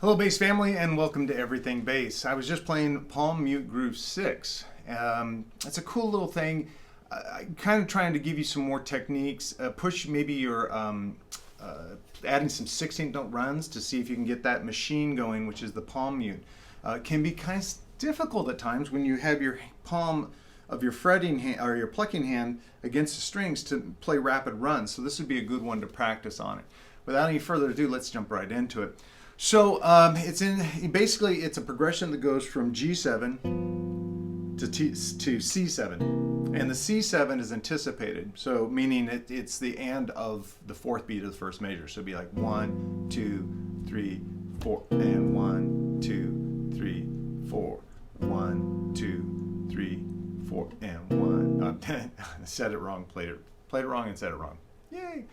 Hello bass family and welcome to Everything Bass. I was just playing Palm Mute Groove 6. It's a cool little thing. I'm kind of trying to give you some more techniques, push maybe your adding some 16th note runs to see if you can get that machine going, which is the palm mute. It can be kind of difficult at times when you have your palm of your fretting hand or your plucking hand against the strings to play rapid runs. So this would be a good one to practice on it. Without any further ado, let's jump right into it. So basically it's a progression that goes from G7 to C7, and the C7 is anticipated, so meaning it's the and of the fourth beat of the first measure. So it'd be like 1, 2, 3, 4, and 1, 2, 3, 4, 1, 2, 3, 4, and 1. I said it wrong, played it wrong, and said it wrong. Yay!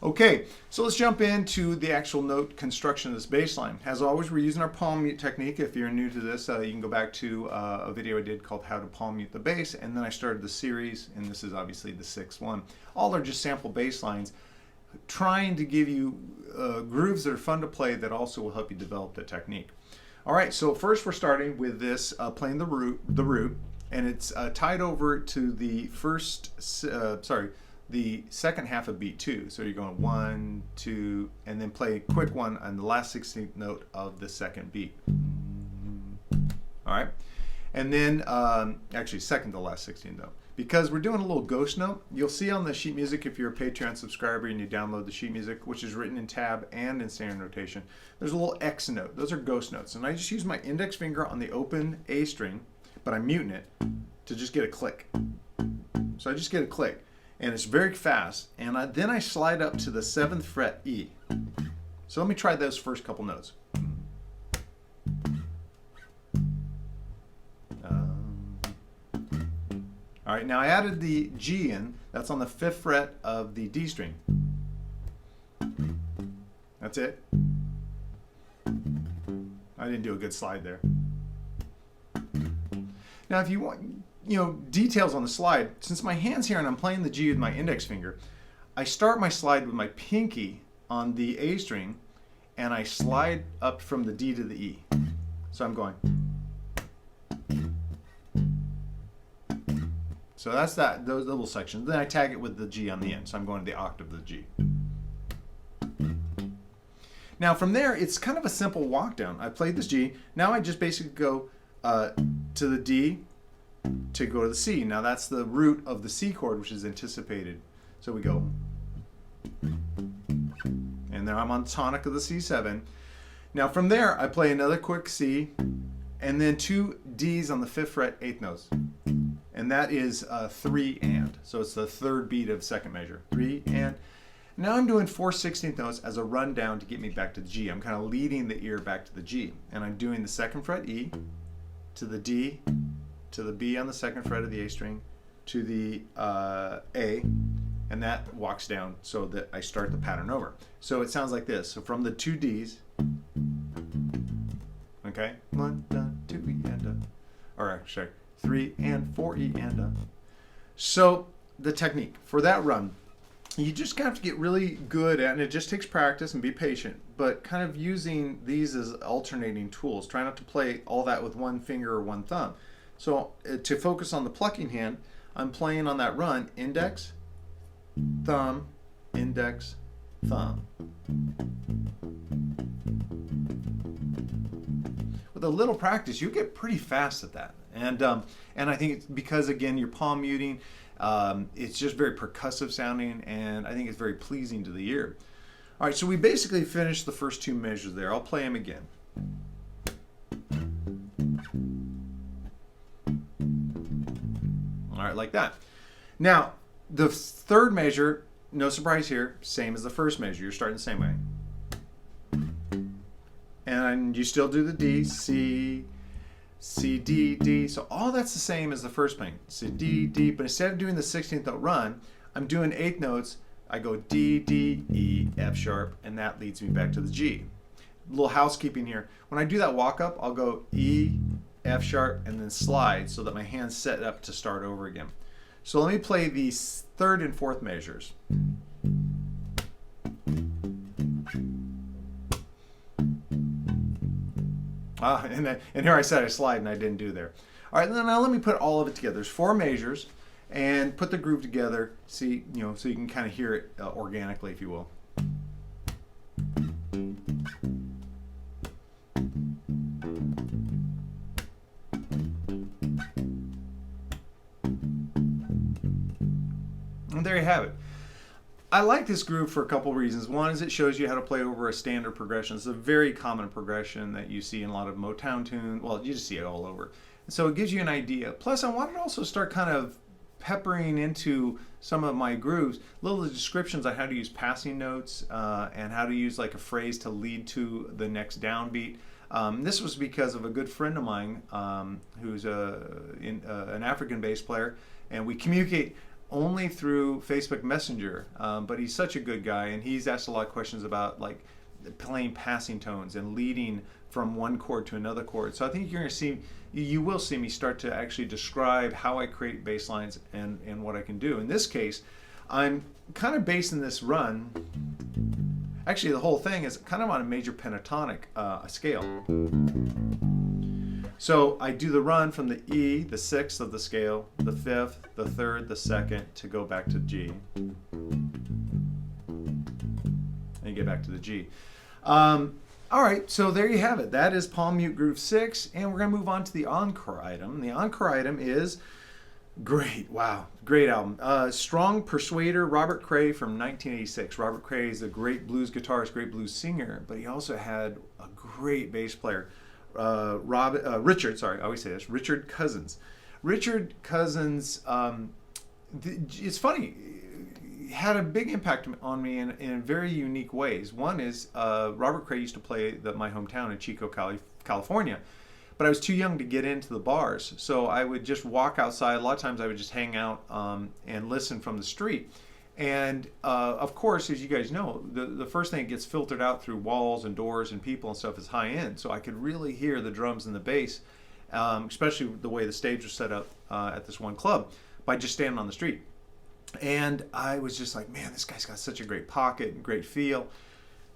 Okay, so let's jump into the actual note construction of this bass line. As always, we're using our palm mute technique. If you're new to this, you can go back to a video I did called How to Palm Mute the Bass, and then I started the series, and this is obviously the sixth one. All are just sample bass lines, trying to give you grooves that are fun to play that also will help you develop the technique. All right, so first we're starting with this playing the root, and it's tied over to the the second half of beat 2. So you're going 1, 2, and then play a quick one on the last 16th note of the second beat. All right, and then actually second to last 16th note. Because we're doing a little ghost note, you'll see on the sheet music, if you're a Patreon subscriber and you download the sheet music, which is written in tab and in standard notation, there's a little X note. Those are ghost notes, and I just use my index finger on the open A string, but I'm muting it to just get a click. So I just get a click. And it's very fast, and then I slide up to the 7th fret E. So let me try those first couple notes. All right, now I added the G in. That's on the 5th fret of the D string. That's it. I didn't do a good slide there. Now if you want, details on the slide, since my hand's here and I'm playing the G with my index finger, I start my slide with my pinky on the A string and I slide up from the D to the E. So I'm going. So that's those little sections. Then I tag it with the G on the end. So I'm going to the octave of the G. Now from there, it's kind of a simple walk down. I played this G. Now I just basically go to the D, to go to the C. Now that's the root of the C chord, which is anticipated. So we go, and now I'm on tonic of the C7. Now from there, I play another quick C, and then 2 Ds on the 5th fret, 8th notes. And that is 3 and. So it's the third beat of second measure. 3 and. Now I'm doing 4 16th notes as a rundown to get me back to the G. I'm kind of leading the ear back to the G. And I'm doing the 2nd fret E, to the D, to the B on the 2nd fret of the A string, to the A, and that walks down so that I start the pattern over. So it sounds like this. So from the 2 Ds, okay, 1, 2, E, and or sorry, 3 and 4 E and So the technique for that run, you just have to get really good at, and it just takes practice and be patient, but kind of using these as alternating tools. Try not to play all that with one finger or one thumb. So to focus on the plucking hand, I'm playing on that run, index, thumb, index, thumb. With a little practice, you get pretty fast at that. And I think it's because, again, you're palm muting, it's just very percussive sounding, and I think it's very pleasing to the ear. All right, so we basically finished the first 2 measures there. I'll play them again. All right, like that. Now, the third measure, no surprise here, same as the first measure. You're starting the same way. And you still do the D, C, C, D, D. So all that's the same as the first thing. C, D, D. But instead of doing the 16th note run, I'm doing 8th notes. I go D, D, E, F sharp, and that leads me back to the G. A little housekeeping here. When I do that walk up, I'll go E, F sharp, and then slide so that my hand's set up to start over again. So let me play the 3rd and 4th measures. And here I said I slide and I didn't do there. All right, now let me put all of it together. There's 4 measures, and put the groove together. See, so you can kind of hear it organically, if you will. And there you have it. I like this groove for a couple reasons. One is it shows you how to play over a standard progression. It's a very common progression that you see in a lot of Motown tunes. Well, you just see it all over. So it gives you an idea. Plus, I wanted to also start kind of peppering into some of my grooves little descriptions on how to use passing notes and how to use like a phrase to lead to the next downbeat. This was because of a good friend of mine who's an African bass player, and we communicate only through Facebook Messenger, but he's such a good guy, and he's asked a lot of questions about like playing passing tones and leading from one chord to another chord. So I think you will see me start to actually describe how I create bass lines and what I can do. In this case, I'm kind of basing this run, actually the whole thing is kind of on a major pentatonic scale. So I do the run from the E, the 6th of the scale, the 5th, the 3rd, the 2nd, to go back to G. And get back to the G. All right, so there you have it. That is Palm Mute Groove 6, and we're going to move on to the Encore Item. The Encore Item is great. Wow, great album. Strong Persuader, Robert Cray from 1986. Robert Cray is a great blues guitarist, great blues singer, but he also had a great bass player. Richard Cousins. Richard Cousins, it's funny, had a big impact on me in very unique ways. One is Robert Cray used to play my hometown in Chico, California, but I was too young to get into the bars, so I would just walk outside. A lot of times I would just hang out and listen from the street. And of course, as you guys know, the first thing that gets filtered out through walls and doors and people and stuff is high end. So I could really hear the drums and the bass, especially the way the stage was set up at this one club, by just standing on the street. And I was just like, man, this guy's got such a great pocket and great feel.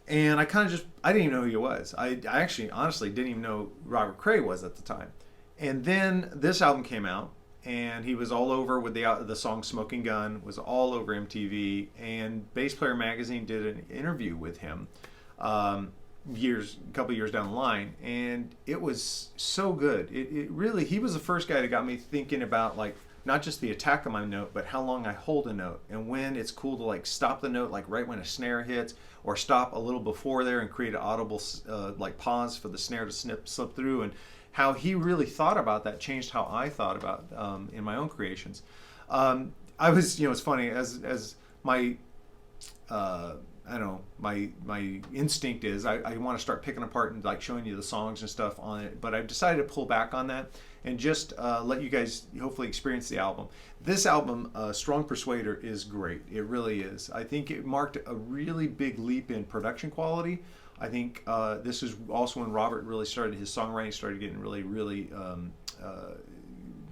And I kind of I didn't even know who he was. I actually, honestly, didn't even know who Robert Cray was at the time. And then this album came out, and he was all over with the song Smoking Gun, was all over MTV, and Bass Player Magazine did an interview with him a couple years down the line, and it was so good. It really, he was the first guy that got me thinking about like not just the attack of my note, but how long I hold a note, and when it's cool to like stop the note like right when a snare hits, or stop a little before there and create an audible like pause for the snare to slip through, and how he really thought about that changed how I thought about in my own creations. I was, it's funny, as my I don't know, my instinct is I want to start picking apart and like showing you the songs and stuff on it, but I've decided to pull back on that and just let you guys hopefully experience the album. This album, Strong Persuader, is great. It really is. I think it marked a really big leap in production quality. I think this is also when Robert really started, his songwriting started getting really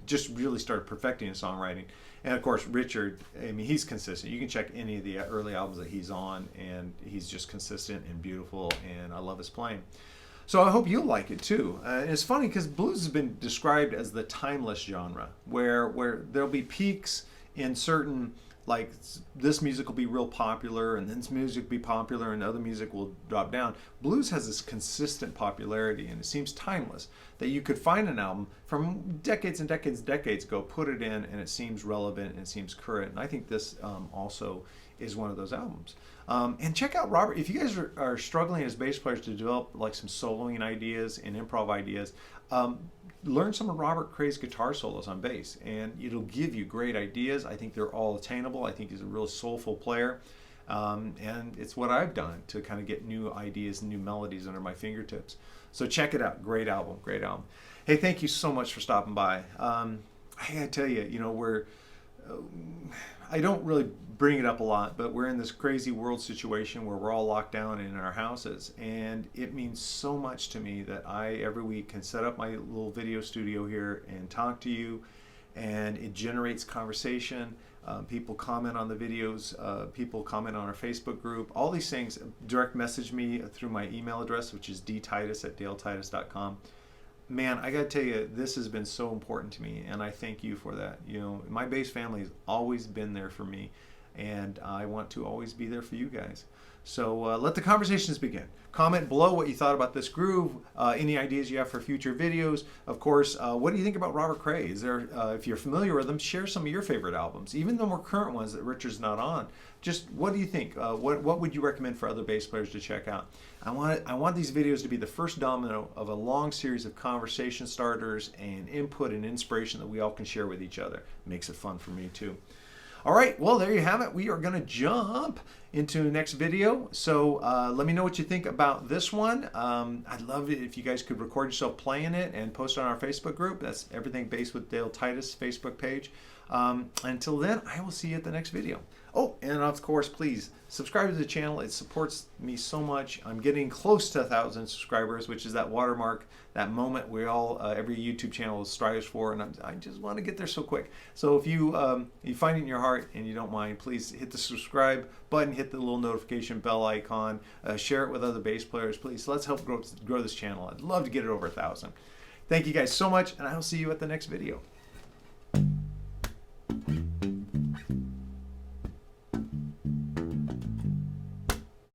just really started perfecting his songwriting. And of course, Richard, I mean, he's consistent. You can check any of the early albums that he's on, and he's just consistent and beautiful, and I love his playing. So I hope you'll like it too. And it's funny because blues has been described as the timeless genre, where there'll be peaks in certain, like this music will be real popular, and this music will be popular, and other music will drop down. Blues has this consistent popularity, and it seems timeless, that you could find an album from decades and decades ago, put it in, and it seems relevant and it seems current. And I think this also is one of those albums. And check out Robert. If you guys are struggling as bass players to develop like some soloing ideas and improv ideas, learn some of Robert Cray's guitar solos on bass, and it'll give you great ideas. I think they're all attainable. I think he's a real soulful player, and it's what I've done to kind of get new ideas and new melodies under my fingertips. So check it out. Great album. Great album. Hey, thank you so much for stopping by. I gotta tell you, I don't really bring it up a lot, but we're in this crazy world situation where we're all locked down in our houses, and it means so much to me that I every week can set up my little video studio here and talk to you and it generates conversation. People comment on the videos, people comment on our Facebook group, all these things. Direct message me through my email address, which is dtitus@daletitus.com. Man, I gotta tell you, this has been so important to me, and I thank you for that. You know, my bass family has always been there for me, and I want to always be there for you guys. So let the conversations begin. Comment below what you thought about this groove, any ideas you have for future videos. Of course, what do you think about Robert Cray? Is there, if you're familiar with him, share some of your favorite albums, even the more current ones that Richard's not on. Just what do you think? What would you recommend for other bass players to check out? I want these videos to be the first domino of a long series of conversation starters and input and inspiration that we all can share with each other. Makes it fun for me too. All right, well, there you have it. We are going to jump into the next video. So let me know what you think about this one. I'd love it if you guys could record yourself playing it and post it on our Facebook group. That's Everything Bass with Dale Titus Facebook page. Until then, I will see you at the next video. Oh, and of course, please subscribe to the channel. It supports me so much. I'm getting close to 1,000 subscribers, which is that watermark, that moment we all, every YouTube channel strives for, and I just want to get there so quick. So if you find it in your heart and you don't mind, please hit the subscribe button, hit the little notification bell icon, share it with other bass players, please. Let's help grow this channel. I'd love to get it over 1,000. Thank you guys so much, and I will see you at the next video.